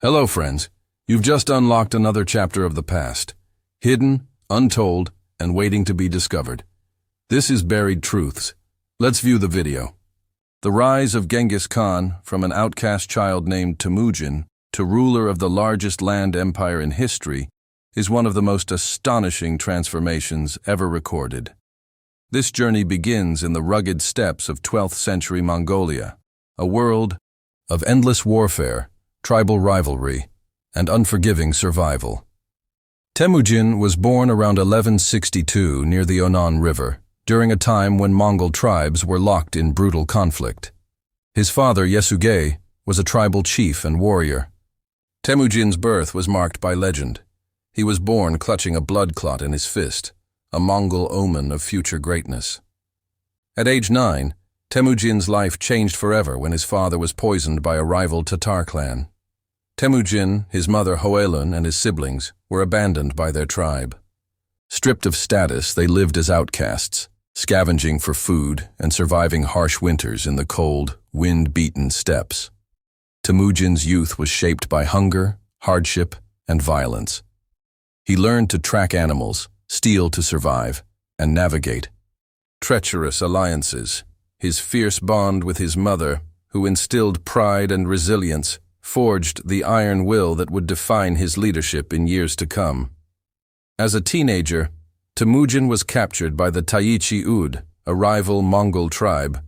Hello, friends. You've just unlocked another chapter of the past, hidden, untold, and waiting to be discovered. This is Buried Truths. Let's view the video. The rise of Genghis Khan from an outcast child named Temujin to ruler of the largest land empire in history is one of the most astonishing transformations ever recorded. This journey begins in the rugged steppes of 12th century Mongolia, a world of endless warfare, tribal rivalry, and unforgiving survival. Temujin was born around 1162 near the Onan River, during a time when Mongol tribes were locked in brutal conflict. His father, Yesugei, was a tribal chief and warrior. Temujin's birth was marked by legend. He was born clutching a blood clot in his fist, a Mongol omen of future greatness. At age 9, Temujin's life changed forever when his father was poisoned by a rival Tatar clan. Temujin, his mother Hoelun, and his siblings were abandoned by their tribe. Stripped of status, they lived as outcasts, scavenging for food and surviving harsh winters in the cold, wind-beaten steppes. Temujin's youth was shaped by hunger, hardship, and violence. He learned to track animals, steal to survive, and navigate treacherous alliances. His fierce bond with his mother, who instilled pride and resilience, forged the iron will that would define his leadership in years to come. As a teenager, Temujin was captured by the Taichi Ud, a rival Mongol tribe,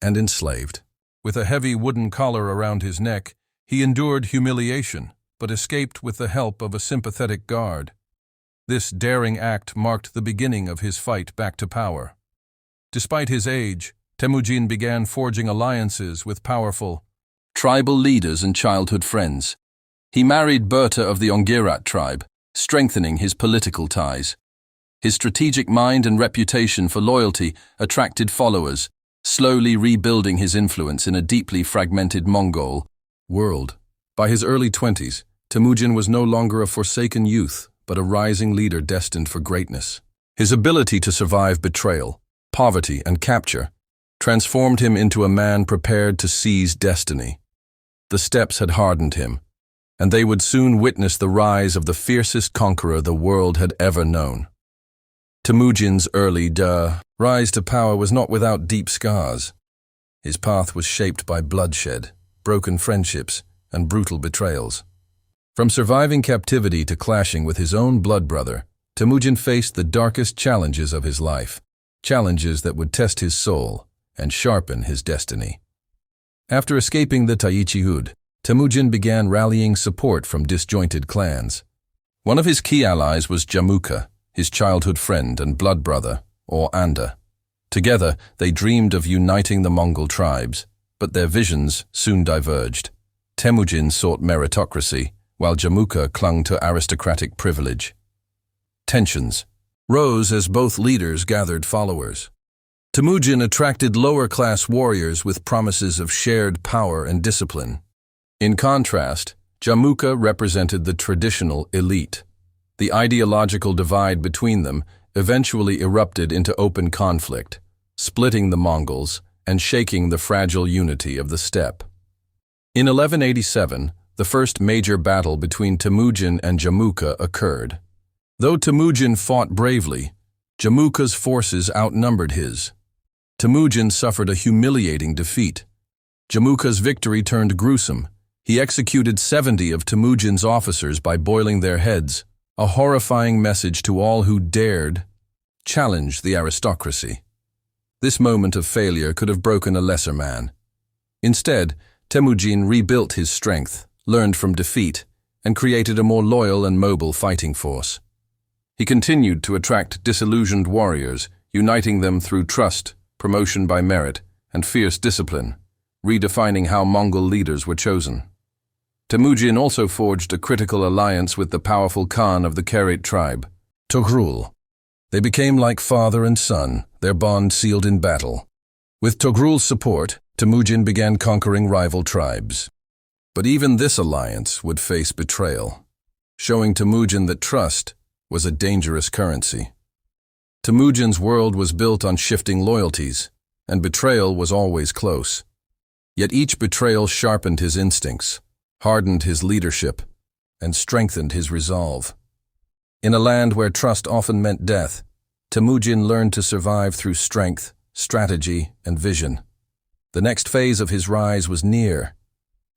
and enslaved. With a heavy wooden collar around his neck, he endured humiliation, but escaped with the help of a sympathetic guard. This daring act marked the beginning of his fight back to power. Despite his age, Temujin began forging alliances with powerful tribal leaders and childhood friends. He married Berta of the Ongirat tribe, strengthening his political ties. His strategic mind and reputation for loyalty attracted followers, slowly rebuilding his influence in a deeply fragmented Mongol world. By his early 20s, Temujin was no longer a forsaken youth, but a rising leader destined for greatness. His ability to survive betrayal, poverty, and capture transformed him into a man prepared to seize destiny. The steppes had hardened him, and they would soon witness the rise of the fiercest conqueror the world had ever known. Temujin's early rise to power was not without deep scars. His path was shaped by bloodshed, broken friendships, and brutal betrayals. From surviving captivity to clashing with his own blood brother, Temujin faced the darkest challenges of his life, challenges that would test his soul and sharpen his destiny. After escaping the Taichi Ud, Temujin began rallying support from disjointed clans. One of his key allies was Jamuka, his childhood friend and blood brother, or Anda. Together, they dreamed of uniting the Mongol tribes, but their visions soon diverged. Temujin sought meritocracy, while Jamuka clung to aristocratic privilege. Tensions rose as both leaders gathered followers. Temujin attracted lower-class warriors with promises of shared power and discipline. In contrast, Jamuka represented the traditional elite. The ideological divide between them eventually erupted into open conflict, splitting the Mongols and shaking the fragile unity of the steppe. In 1187, the first major battle between Temujin and Jamuka occurred. Though Temujin fought bravely, Jamuka's forces outnumbered his. Temujin suffered a humiliating defeat. Jamuka's victory turned gruesome. He executed 70 of Temujin's officers by boiling their heads, a horrifying message to all who dared challenge the aristocracy. This moment of failure could have broken a lesser man. Instead, Temujin rebuilt his strength, learned from defeat, and created a more loyal and mobile fighting force. He continued to attract disillusioned warriors, uniting them through trust, promotion by merit, and fierce discipline, redefining how Mongol leaders were chosen. Temujin also forged a critical alliance with the powerful Khan of the Karat tribe, Togrul. They became like father and son, their bond sealed in battle. With Togrul's support, Temujin began conquering rival tribes. But even this alliance would face betrayal, showing Temujin that trust was a dangerous currency. Temujin's world was built on shifting loyalties, and betrayal was always close. Yet each betrayal sharpened his instincts. hardened his leadership, and strengthened his resolve. In a land where trust often meant death, Temujin learned to survive through strength, strategy, and vision. The next phase of his rise was near,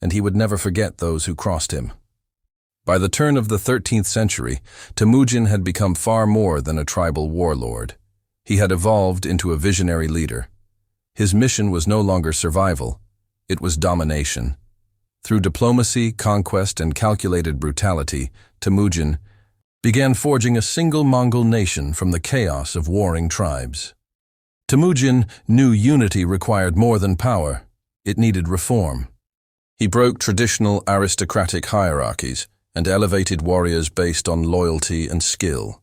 and he would never forget those who crossed him. By the turn of the 13th century, Temujin had become far more than a tribal warlord. He had evolved into a visionary leader. His mission was no longer survival, it was domination. Through diplomacy, conquest, and calculated brutality, Temujin began forging a single Mongol nation from the chaos of warring tribes. Temujin knew unity required more than power, it needed reform. He broke traditional aristocratic hierarchies and elevated warriors based on loyalty and skill.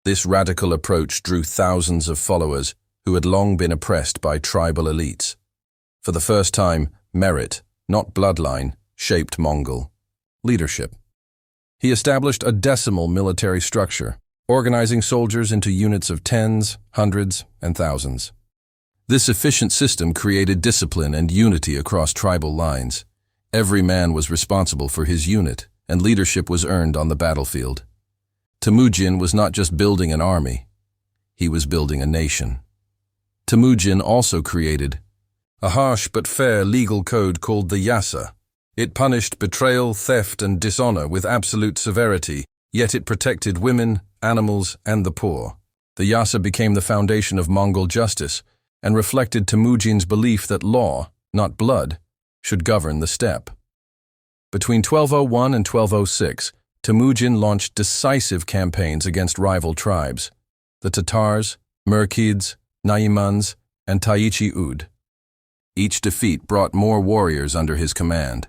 This radical approach drew thousands of followers who had long been oppressed by tribal elites. For the first time, merit, not bloodline, shaped Mongol leadership. He established a decimal military structure, organizing soldiers into units of tens, hundreds, and thousands. This efficient system created discipline and unity across tribal lines. Every man was responsible for his unit, and leadership was earned on the battlefield. Temujin was not just building an army, he was building a nation. Temujin also created a harsh but fair legal code called the Yasa. It punished betrayal, theft, and dishonor with absolute severity, yet it protected women, animals, and the poor. The Yasa became the foundation of Mongol justice and reflected Temujin's belief that law, not blood, should govern the steppe. Between 1201 and 1206, Temujin launched decisive campaigns against rival tribes, the Tatars, Merkids, Naimans, and Taichi-ud. Each defeat brought more warriors under his command.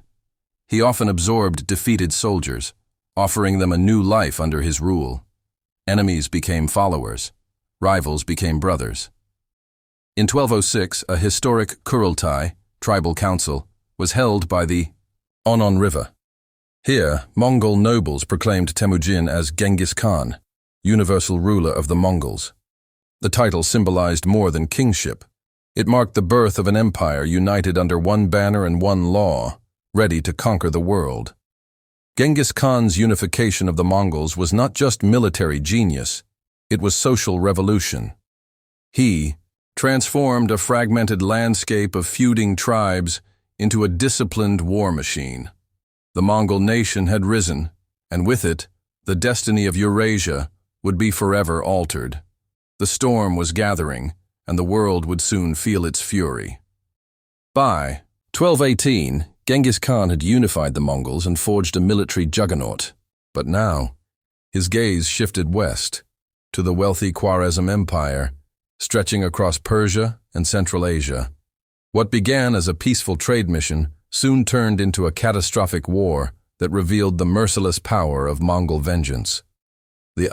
He often absorbed defeated soldiers, offering them a new life under his rule. Enemies became followers, rivals became brothers. In 1206, a historic Kurultai, tribal council, was held by the Onon River. Here, Mongol nobles proclaimed Temujin as Genghis Khan, universal ruler of the Mongols. The title symbolized more than kingship. It marked the birth of an empire united under one banner and one law, ready to conquer the world. Genghis Khan's unification of the Mongols was not just military genius, it was social revolution. He transformed a fragmented landscape of feuding tribes into a disciplined war machine. The Mongol nation had risen, and with it, the destiny of Eurasia would be forever altered. The storm was gathering, and the world would soon feel its fury. By 1218, Genghis Khan had unified the Mongols and forged a military juggernaut. But now, his gaze shifted west, to the wealthy Khwarezm Empire, stretching across Persia and Central Asia. What began as a peaceful trade mission soon turned into a catastrophic war that revealed the merciless power of Mongol vengeance. The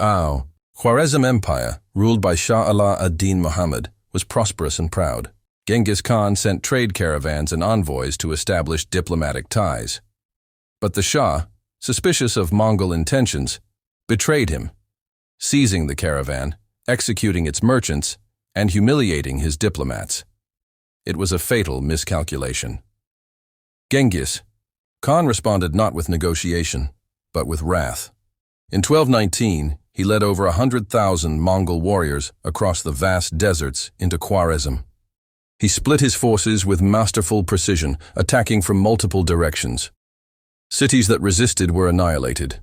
Khwarezm Empire, ruled by Shah Ala ad-Din Muhammad, was prosperous and proud. Genghis Khan sent trade caravans and envoys to establish diplomatic ties. But the Shah, suspicious of Mongol intentions, betrayed him, seizing the caravan, executing its merchants, and humiliating his diplomats. It was a fatal miscalculation. Genghis Khan responded not with negotiation, but with wrath. In 1219, he led over 100,000 Mongol warriors across the vast deserts into Khwarezm. He split his forces with masterful precision, attacking from multiple directions. Cities that resisted were annihilated.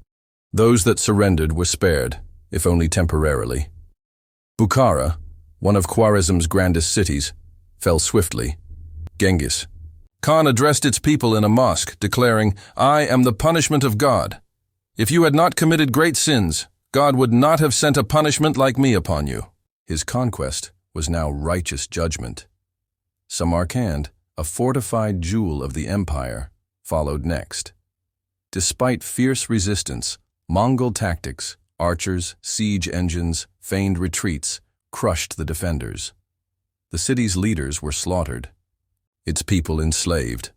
Those that surrendered were spared, if only temporarily. Bukhara, one of Khwarezm's grandest cities, fell swiftly. Genghis Khan addressed its people in a mosque, declaring, "I am the punishment of God. If you had not committed great sins, God would not have sent a punishment like me upon you." His conquest was now righteous judgment. Samarkand, a fortified jewel of the empire, followed next. Despite fierce resistance, Mongol tactics, archers, siege engines, feigned retreats, crushed the defenders. The city's leaders were slaughtered, its people enslaved.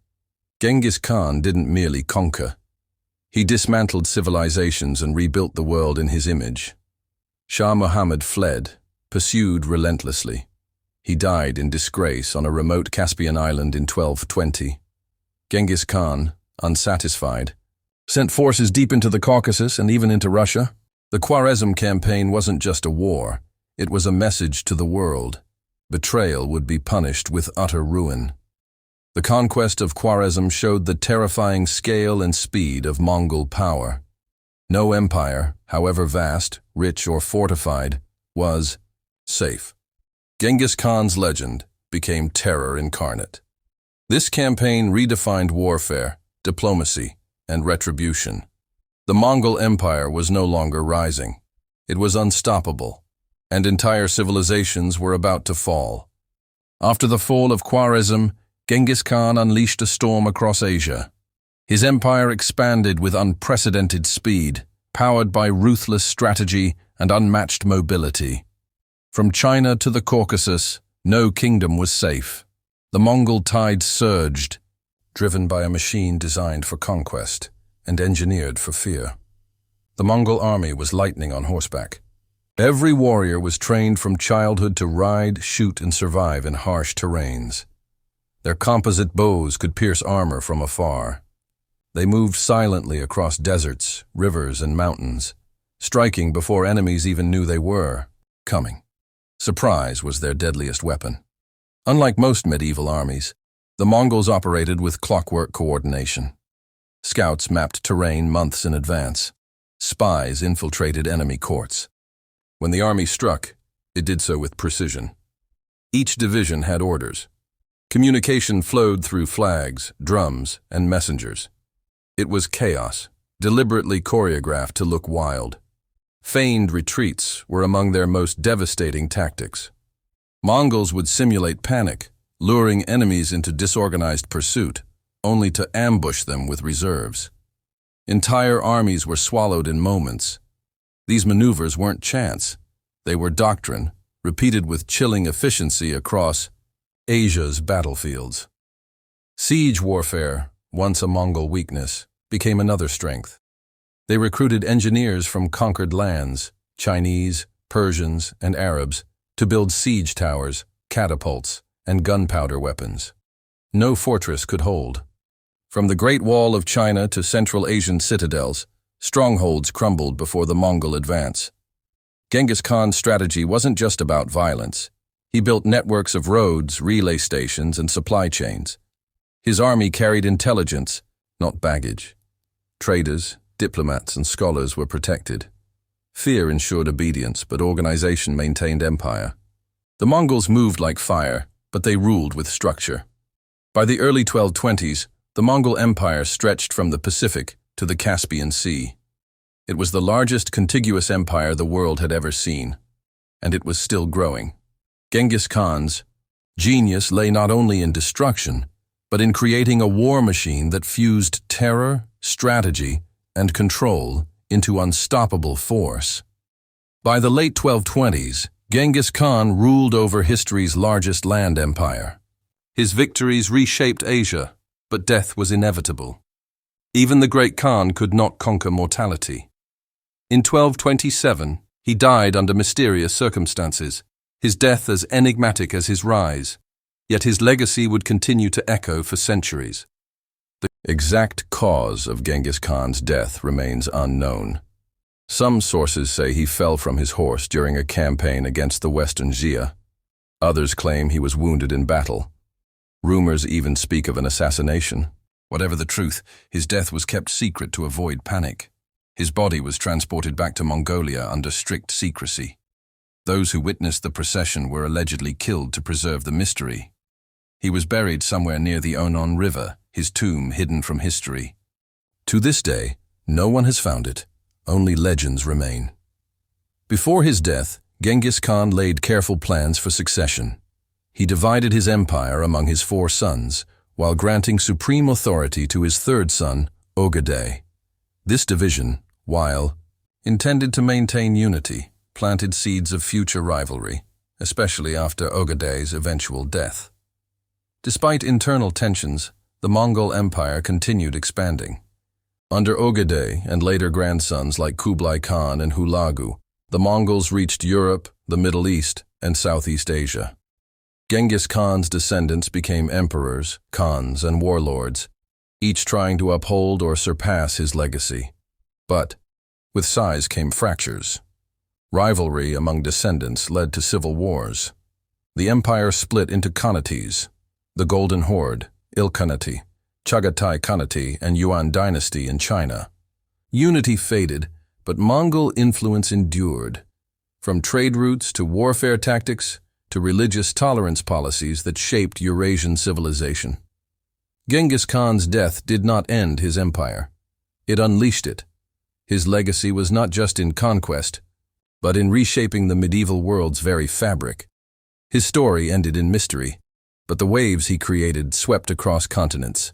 Genghis Khan didn't merely conquer. He dismantled civilizations and rebuilt the world in his image. Shah Muhammad fled, pursued relentlessly. He died in disgrace on a remote Caspian island in 1220. Genghis Khan, unsatisfied, sent forces deep into the Caucasus and even into Russia. The Khwarezm campaign wasn't just a war, it was a message to the world. Betrayal would be punished with utter ruin. The conquest of Khwarezm showed the terrifying scale and speed of Mongol power. No empire, however vast, rich, or fortified, was safe. Genghis Khan's legend became terror incarnate. This campaign redefined warfare, diplomacy, and retribution. The Mongol Empire was no longer rising. It was unstoppable, and entire civilizations were about to fall. After the fall of Khwarezm, Genghis Khan unleashed a storm across Asia. His empire expanded with unprecedented speed, powered by ruthless strategy and unmatched mobility. From China to the Caucasus, no kingdom was safe. The Mongol tide surged, driven by a machine designed for conquest and engineered for fear. The Mongol army was lightning on horseback. Every warrior was trained from childhood to ride, shoot, and survive in harsh terrains. Their composite bows could pierce armor from afar. They moved silently across deserts, rivers, and mountains, striking before enemies even knew they were coming. Surprise was their deadliest weapon. Unlike most medieval armies, the Mongols operated with clockwork coordination. Scouts mapped terrain months in advance. Spies infiltrated enemy courts. When the army struck, it did so with precision. Each division had orders. Communication flowed through flags, drums, and messengers. It was chaos, deliberately choreographed to look wild. Feigned retreats were among their most devastating tactics. Mongols would simulate panic, luring enemies into disorganized pursuit, only to ambush them with reserves. Entire armies were swallowed in moments. These maneuvers weren't chance. They were doctrine, repeated with chilling efficiency across Asia's battlefields. Siege warfare, once a Mongol weakness, became another strength. They recruited engineers from conquered lands, Chinese, Persians, and Arabs, to build siege towers, catapults, and gunpowder weapons. No fortress could hold. From the Great Wall of China to Central Asian citadels, strongholds crumbled before the Mongol advance. Genghis Khan's strategy wasn't just about violence. He built networks of roads, relay stations, and supply chains. His army carried intelligence, not baggage. Traders, diplomats, and scholars were protected. Fear ensured obedience, but organization maintained empire. The Mongols moved like fire, but they ruled with structure. By the early 1220s, the Mongol Empire stretched from the Pacific to the Caspian Sea. It was the largest contiguous empire the world had ever seen, and it was still growing. Genghis Khan's genius lay not only in destruction, but in creating a war machine that fused terror, strategy, and control into unstoppable force. By the late 1220s, Genghis Khan ruled over history's largest land empire. His victories reshaped Asia, but death was inevitable. Even the great Khan could not conquer mortality. In 1227, he died under mysterious circumstances, his death as enigmatic as his rise, yet his legacy would continue to echo for centuries. The exact cause of Genghis Khan's death remains unknown. Some sources say he fell from his horse during a campaign against the Western Xia. Others claim he was wounded in battle. Rumors even speak of an assassination. Whatever the truth, his death was kept secret to avoid panic. His body was transported back to Mongolia under strict secrecy. Those who witnessed the procession were allegedly killed to preserve the mystery. He was buried somewhere near the Onon River, his tomb hidden from history. To this day, no one has found it. Only legends remain. Before his death, Genghis Khan laid careful plans for succession. He divided his empire among his 4 sons, while granting supreme authority to his 3rd son, Ogedei. This division, while intended to maintain unity, planted seeds of future rivalry, especially after Ogedei's eventual death. Despite internal tensions, the Mongol Empire continued expanding. Under Ogedei and later grandsons like Kublai Khan and Hulagu, the Mongols reached Europe, the Middle East, and Southeast Asia. Genghis Khan's descendants became emperors, khans, and warlords. each trying to uphold or surpass his legacy. But with size came fractures. Rivalry among descendants led to civil wars. The empire split into khanates, the Golden Horde, Ilkhanate, Chagatai Khanate, and Yuan dynasty in China. Unity faded, but Mongol influence endured, from trade routes to warfare tactics to religious tolerance policies that shaped Eurasian civilization. Genghis Khan's death did not end his empire. It unleashed it. His legacy was not just in conquest, but in reshaping the medieval world's very fabric. His story ended in mystery, but the waves he created swept across continents.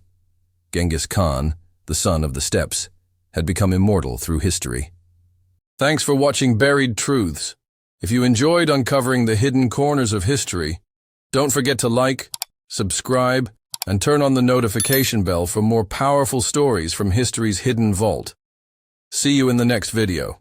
Genghis Khan, the son of the steppes, had become immortal through history. Thanks for watching Buried Truths. If you enjoyed uncovering the hidden corners of history, don't forget to like, subscribe, and turn on the notification bell for more powerful stories from history's hidden vault. See you in the next video.